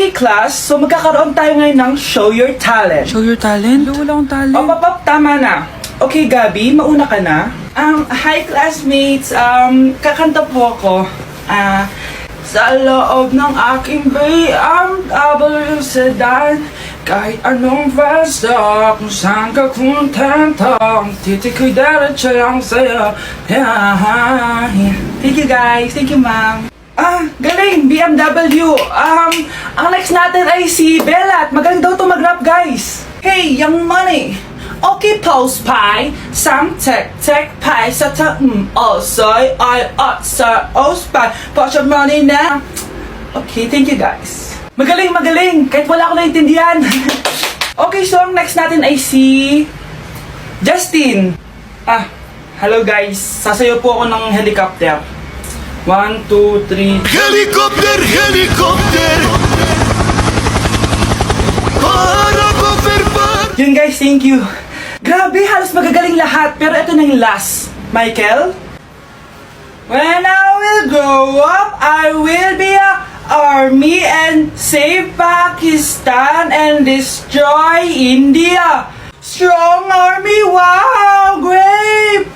Okay, class. So, magkakaroon tayo ngayon ng Show Your Talent. Show your talent? Wala akong talent. Tama na. Okay, Gabi, mauna ka na. Hi, classmates. Kakanta po ako. Sa loob ng aking BMW sedan, kahit anong basta, kung saan ka kontento, ang titik ko'y diretso lang sa'yo. Thank you, guys. Thank you, ma'am. Galing! BMW! Ang next natin ay si Bella at magaling daw ito mag-rap, guys! Hey, Young Money! Okay, post pie, some tech pie, sa soy, I sa pie, push your money now. Okay, thank you, guys. Magaling! Kahit wala ko naintindihan. Okay, so ang next natin ay si Justin. Hello, guys. Sasayaw po ako ng helicopter. 1, 2, 3. Helicopter, helicopter. Para pa. Yun, guys, thank you. Grabe, halos magagaling lahat. Pero ito na yung last. Michael? When I will grow up, I will be a army and save Pakistan and destroy India. Strong army, wow, great!